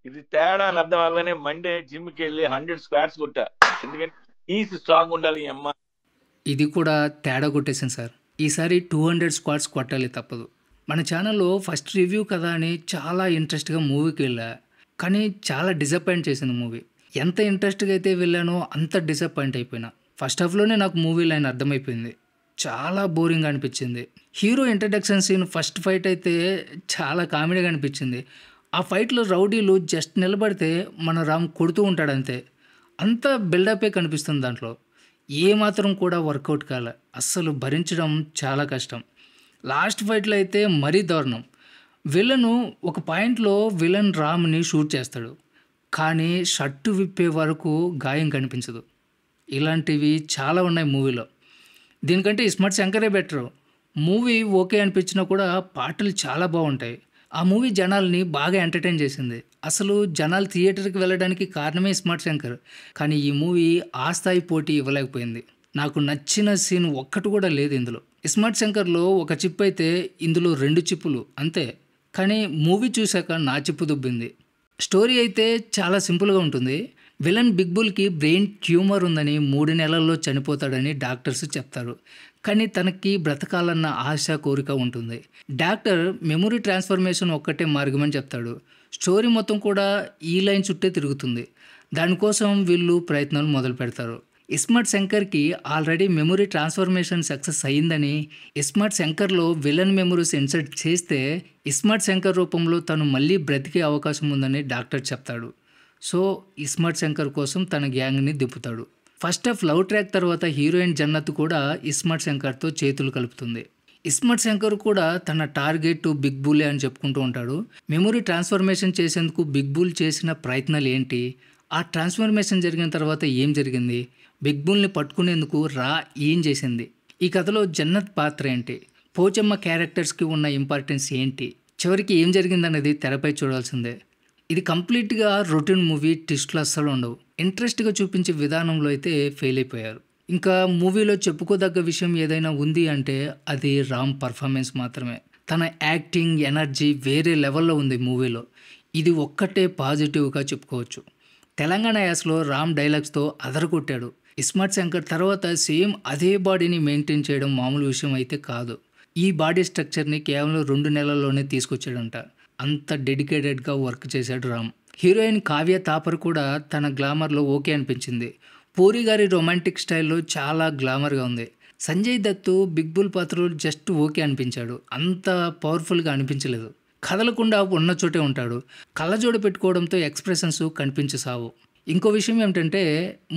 ఇది తేడా అని అర్థం అవ్వగానే మండే జిమ్కి వెళ్ళి 100 స్క్వాట్స్ కొట్టా. ఎందుకంటే ఈస్ స్ట్రాంగ్ ఉండాలి ఈ అమ్మ. ఇది కూడా తేడా కొట్టేసింది సార్. ఈసారి 200 స్క్వాట్స్ కొట్టాలి తప్పదు. మన ఛానల్‌లో ఫస్ట్ రివ్యూ కదా అని చాలా ఇంట్రెస్ట్‌గా మూవీకి వెళ్ళా. కానీ చాలా డిసప్పాయింట్ చేసింది మూవీ. ఎంత ఇంట్రెస్ట్‌గా అయితే వెళ్ళానో అంత డిసప్పాయింట్ అయిపోయినా. ఫస్ట్ హాఫ్‌లోనే నాకు మూవీ లైన్ అర్థమైపోయింది. చాలా బోరింగ్‌గా అనిపించింది. Hero introduction scene first fight అయితే చాలా కామెడీగా అనిపించింది. ఆ ఫైట్‌లో రౌడీలు జస్ట్ నిలబడితే మన రామ్ కొడుతూ ఉంటాడంతే. అంతా బిల్డపే కనిపిస్తుంది దాంట్లో. ఏమాత్రం కూడా వర్కౌట్ కాలే. అస్సలు భరించడం చాలా కష్టం. లాస్ట్ ఫైట్‌లో అయితే మరీ దారుణం. విలను ఒక పాయింట్‌లో విలన్ రామ్‌ని షూట్ చేస్తాడు. కానీ షర్టు విప్పే వరకు గాయం కనిపించదు. ఇలాంటివి చాలా ఉన్నాయి మూవీలో. దీనికంటే 'ఇస్మార్ట్ శంకరే' బెటరు. మూవీ ఓకే అనిపించినా కూడా పాటలు చాలా బావుంటాయి. ఆ మూవీ జనాల్ని బాగా ఎంటర్‌టైన్ చేసింది. అసలు జనాలు థియేటర్‌కి వెళ్ళడానికి కారణమే 'ఇస్మార్ట్ శంకర్'. కానీ ఈ మూవీ ఆ స్థాయి పోటీ ఇవ్వలేకపోయింది. నాకు నచ్చిన సీన్ ఒక్కటి కూడా లేదు ఇందులో. 'ఇస్మార్ట్ శంకర్‌లో' ఒక చిప్ అయితే ఇందులో 2 చిప్పులు అంతే. కానీ మూవీ చూశాక నా చిప్పు దుబ్బింది. స్టోరీ అయితే చాలా సింపుల్‌గా ఉంటుంది. విలన్ బిగ్ బుల్‌కి బ్రెయిన్ ట్యూమర్ ఉందని 3 నెలల్లో చనిపోతాడని డాక్టర్స్ చెప్తారు. కానీ తనకి బ్రతకాలన్న ఆశ, కోరిక ఉంటుంది. డాక్టర్ మెమరీ ట్రాన్స్‌ఫర్మేషన్ ఒక్కటే మార్గమని చెప్తాడు. స్టోరీ మొత్తం కూడా ఈ లైన్ చుట్టే తిరుగుతుంది. దానికోసం వీళ్ళు ప్రయత్నాలు మొదలుపెడతారు. ఇస్మార్ట్ శంకర్‌కి ఆల్రెడీ మెమరీ ట్రాన్స్‌ఫర్మేషన్ సక్సెస్ అయిందని, ఇస్మార్ట్ శంకర్‌లో విలన్ మెమరీస్ ఇన్సర్ట్ చేస్తే, ఇస్మార్ట్ శంకర్ రూపంలో తను మళ్ళీ బ్రతికే అవకాశం ఉందని డాక్టర్ చెప్తాడు. సో, ఇస్మార్ట్ శంకర్ కోసం తన గ్యాంగ్‌ని దింపుతాడు. ఫస్ట్ హాఫ్ లవ్ ట్రాక్ తర్వాత హీరోయిన్ జన్నత్ కూడా ఇస్మార్ట్ శంకర్‌తో చేతులు కలుపుతుంది. ఇస్మార్ట్ శంకర్ కూడా తన టార్గెట్ బిగ్ బులే అని చెప్పుకుంటూ ఉంటాడు. మెమరీ ట్రాన్స్‌ఫర్మేషన్ చేసేందుకు బిగ్ బుల్ చేసిన ప్రయత్నాలు ఏంటి? ఆ ట్రాన్స్‌ఫర్మేషన్ జరిగిన తర్వాత ఏం జరిగింది? బిగ్ బుల్‌ని పట్టుకునేందుకు రా ఏం చేసింది? ఈ కథలో జన్నత్ పాత్ర ఏంటి? పోచమ్మ క్యారెక్టర్స్‌కి ఉన్న ఇంపార్టెన్స్ ఏంటి? చివరికి ఏం జరిగిందనేది తెరపై చూడాల్సిందే. ఇది కంప్లీట్‌గా రొటీన్ మూవీ, ట్విస్ట్‌లు అస్సలు ఉండవు. ఇంట్రెస్ట్‌గా చూపించే విధానంలో అయితే ఫెయిల్ అయిపోయారు. ఇంకా మూవీలో చెప్పుకోదగ్గ విషయం ఏదైనా ఉంది అంటే అది రామ్ పర్ఫార్మెన్స్ మాత్రమే. తన యాక్టింగ్, ఎనర్జీ వేరే లెవెల్‌లో ఉంది మూవీలో. ఇది ఒక్కటే పాజిటివ్‌గా చెప్పుకోవచ్చు. తెలంగాణ యాసలో రామ్ డైలాగ్స్‌తో అదరగొట్టాడు. ఇస్మార్ట్ శంకర్ తర్వాత సేమ్ అదే బాడీని మెయింటైన్ చేయడం మామూలు విషయం అయితే కాదు. ఈ బాడీ స్ట్రక్చర్‌ని కేవలం 2 నెలల్లోనే తీసుకొచ్చాడంట. అంత డెడికేటెడ్‌గా వర్క్ చేశాడు రామ్. హీరోయిన్ కావ్య తాపర్ కూడా తన గ్లామర్‌లో ఓకే అనిపించింది. పూరి గారి రొమాంటిక్ స్టైల్‌లో చాలా గ్లామర్‌గా ఉంది. సంజయ్ దత్ బిగ్ బుల్ పాత్రలో జస్ట్ ఓకే అనిపించాడు. అంత పవర్‌ఫుల్‌గా అనిపించలేదు. కదలకుండా ఉన్న చోటే ఉంటాడు. కళ్ళజోడు పెట్టుకోవడంతో ఎక్స్‌ప్రెషన్స్ కనిపించసావు. ఇంకో విషయం ఏమిటంటే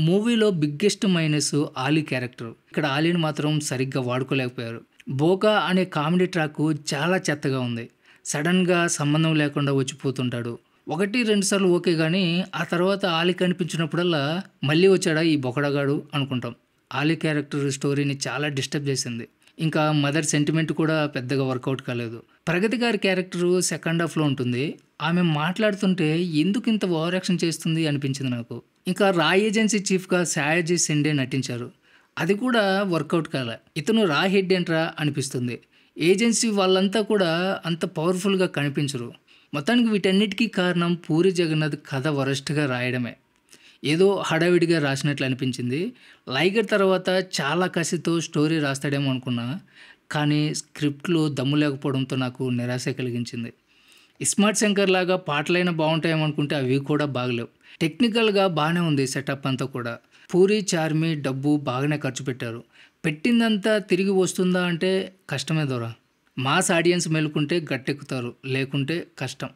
మూవీలో బిగ్గెస్ట్ మైనస్ ఆలీ క్యారెక్టర్. ఇక్కడ ఆలీని మాత్రం సరిగ్గా వాడుకోలేకపోయారు. 'బోకా' అనే కామెడీ ట్రాక్ చాలా చెత్తగా ఉంది. సడన్‌గా సంబంధం లేకుండా వచ్చిపోతుంటాడు. 1, 2 సార్లు ఓకే గానీ, ఆ తర్వాత ఆలీ కనిపించినప్పుడల్లా మళ్ళీ వచ్చాడా ఈ బొకడగాడు అనుకుంటాం. ఆలీ క్యారెక్టర్ స్టోరీని చాలా డిస్టర్బ్ చేసింది. ఇంకా మదర్ సెంటిమెంట్ కూడా పెద్దగా వర్కౌట్ కాలేదు. ప్రగతి గారి క్యారెక్టరు సెకండ్ హాఫ్‌లో ఉంటుంది. ఆమె మాట్లాడుతుంటే ఎందుకింత ఓవర్ యాక్షన్ చేస్తుంది అనిపించింది నాకు. ఇంకా 'రా' ఏజెన్సీ చీఫ్‌గా సాయాజీ షిండే నటించారు. అది కూడా వర్కౌట్ కాలే. ఇతను 'రా' హెడ్ ఏంట్రా అనిపిస్తుంది. ఏజెన్సీ వాళ్ళంతా కూడా అంత పవర్‌ఫుల్‌గా కనిపించరు. మొత్తానికి వీటన్నిటికీ కారణం పూరి జగన్నాథ్ కథ వరస్ట్‌గా రాయడమే. ఏదో హడావిడిగా రాసినట్లు అనిపించింది. 'లైగర్' తర్వాత చాలా కసితో స్టోరీ రాస్తాడేమో అనుకున్నా. కానీ స్క్రిప్ట్‌లో దమ్ము లేకపోవడంతో నాకు నిరాశ కలిగించింది. 'ఇస్మార్ట్ శంకర్' లాగా పాటలైనా బావుంటాయేమో అనుకుంటే అవి కూడా బాగలేవు. టెక్నికల్‌గా బానే ఉంది సెటప్ అంతా కూడా. పూరి, చార్మి డబ్బు బాగానే ఖర్చు పెట్టారు. పెట్టిందంతా తిరిగి వస్తుందా అంటే కష్టమే దొర. మాస్ ఆడియన్స్ మేలుకుంటే గట్టెక్కుతారు. లేకుంటే కష్టం.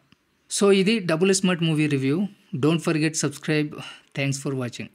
సో, ఇది 'double smart' movie review. Don't forget subscribe. Thanks for watching.